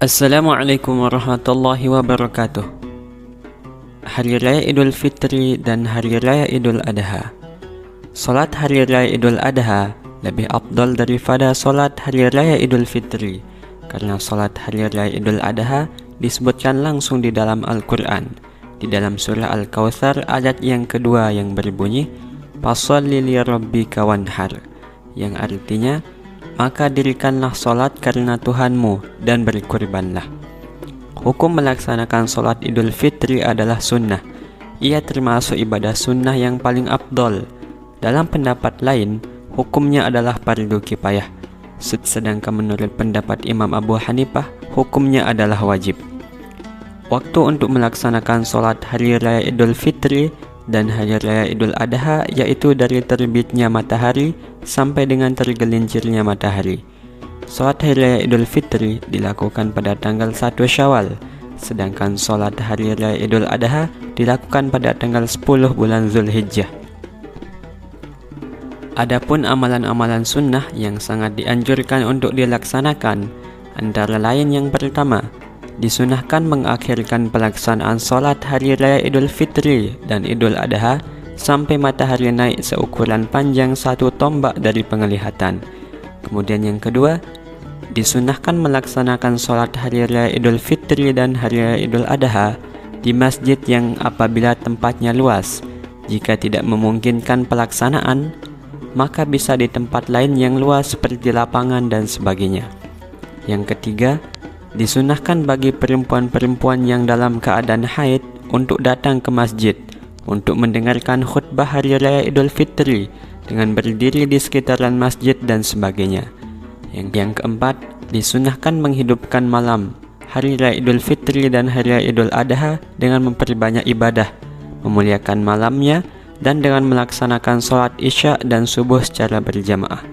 Assalamualaikum warahmatullahi wabarakatuh. Hari Raya Idul Fitri dan Hari Raya Idul Adha. Salat Hari Raya Idul Adha lebih afdal daripada salat Hari Raya Idul Fitri, karena salat Hari Raya Idul Adha disebutkan langsung di dalam Al-Quran, di dalam surah Al-Kautsar ayat yang kedua yang berbunyi Fasholli li rabbika wanhar, yang artinya maka dirikanlah solat karena Tuhanmu dan berkurbanlah. Hukum melaksanakan solat Idul Fitri adalah sunnah. Ia termasuk ibadah sunnah yang paling afdol. Dalam pendapat lain, hukumnya adalah fardu kifayah. Sedangkan menurut pendapat Imam Abu Hanifah, hukumnya adalah wajib. Waktu untuk melaksanakan solat Hari Raya Idul Fitri dan Hari Raya Idul Adha yaitu dari terbitnya matahari sampai dengan tergelincirnya matahari. Salat Hari Raya Idul Fitri dilakukan pada tanggal 1 Syawal, sedangkan salat Hari Raya Idul Adha dilakukan pada tanggal 10 bulan Zulhijjah. Adapun amalan-amalan sunnah yang sangat dianjurkan untuk dilaksanakan antara lain yang pertama, disunahkan mengakhirkan pelaksanaan salat Hari Raya Idul Fitri dan Idul Adha sampai matahari naik seukuran panjang 1 tombak dari penglihatan. Kemudian yang kedua, disunahkan melaksanakan salat Hari Raya Idul Fitri dan Hari Raya Idul Adha di masjid yang apabila tempatnya luas. Jika tidak memungkinkan pelaksanaan, maka bisa di tempat lain yang luas seperti lapangan dan sebagainya. Yang ketiga, disunahkan bagi perempuan-perempuan yang dalam keadaan haid untuk datang ke masjid untuk mendengarkan khutbah Hari Raya Idul Fitri dengan berdiri di sekitaran masjid dan sebagainya. Yang keempat, disunahkan menghidupkan malam Hari Raya Idul Fitri dan Hari Raya Idul Adha dengan memperbanyak ibadah, memuliakan malamnya, dan dengan melaksanakan sholat isya dan subuh secara berjamaah.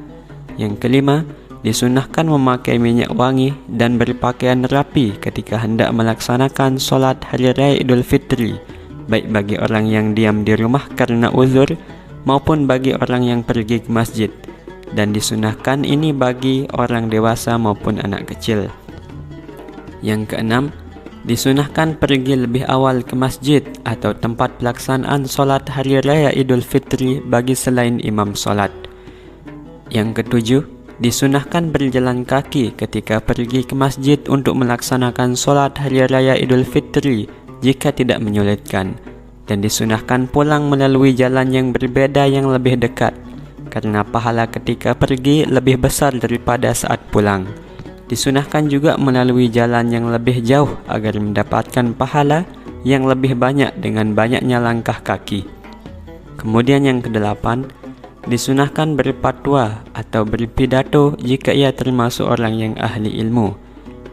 Yang kelima, disunahkan memakai minyak wangi dan berpakaian rapi ketika hendak melaksanakan sholat Hari Raya Idul Fitri, baik bagi orang yang diam di rumah karena uzur maupun bagi orang yang pergi ke masjid, dan disunahkan ini bagi orang dewasa maupun anak kecil. Yang keenam, disunahkan pergi lebih awal ke masjid atau tempat pelaksanaan sholat Hari Raya Idul Fitri bagi selain imam sholat. Yang ketujuh, disunahkan berjalan kaki ketika pergi ke masjid untuk melaksanakan sholat Hari Raya Idul Fitri jika tidak menyulitkan, dan disunahkan pulang melalui jalan yang berbeda yang lebih dekat, karena pahala ketika pergi lebih besar daripada saat pulang. Disunahkan juga melalui jalan yang lebih jauh agar mendapatkan pahala yang lebih banyak dengan banyaknya langkah kaki. Kemudian yang kedelapan, disunahkan berfatwa atau berpidato jika ia termasuk orang yang ahli ilmu.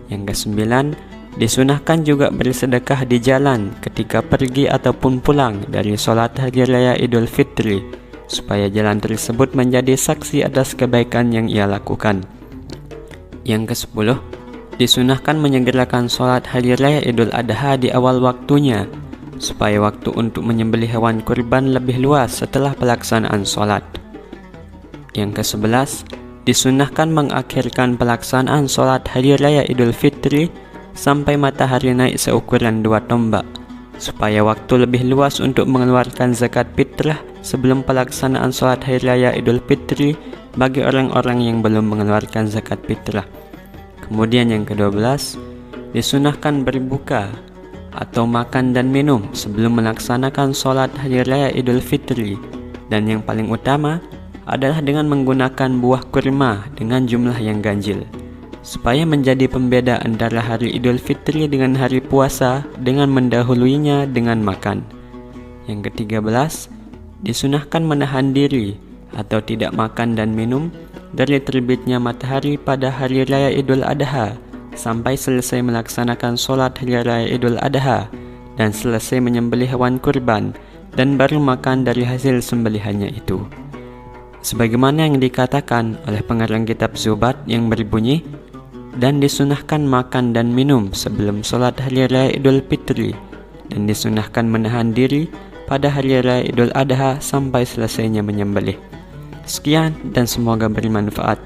Yang kesembilan, disunahkan juga bersedekah di jalan ketika pergi ataupun pulang dari sholat Hari Raya Idul Fitri, supaya jalan tersebut menjadi saksi atas kebaikan yang ia lakukan. Yang kesepuluh, disunahkan menyegerakan sholat Hari Raya Idul Adha di awal waktunya, supaya waktu untuk menyembelih hewan kurban lebih luas setelah pelaksanaan sholat. Yang ke-11, disunahkan mengakhirkan pelaksanaan sholat Hari Raya Idul Fitri sampai matahari naik seukuran 2 tombak, supaya waktu lebih luas untuk mengeluarkan zakat fitrah sebelum pelaksanaan sholat Hari Raya Idul Fitri bagi orang-orang yang belum mengeluarkan zakat fitrah. Kemudian yang ke-12, disunahkan berbuka atau makan dan minum sebelum melaksanakan sholat Hari Raya Idul Fitri, dan yang paling utama adalah dengan menggunakan buah kurma dengan jumlah yang ganjil, supaya menjadi pembeda antara hari Idul Fitri dengan hari puasa dengan mendahuluinya dengan makan. Yang ke-13, disunahkan menahan diri atau tidak makan dan minum dari terbitnya matahari pada Hari Raya Idul Adha sampai selesai melaksanakan sholat Hari Raya Idul Adha dan selesai menyembelih hewan kurban, dan baru makan dari hasil sembelihannya itu. Sebagaimana yang dikatakan oleh pengarang kitab Zubat yang berbunyi, dan disunahkan makan dan minum sebelum sholat Hari Raya Idul Fitri, dan disunahkan menahan diri pada Hari Raya Idul Adha sampai selesainya menyembelih. Sekian dan semoga bermanfaat.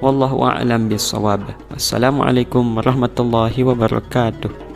Wallahu a'lam bishawab. Wassalamualaikum warahmatullahi wabarakatuh.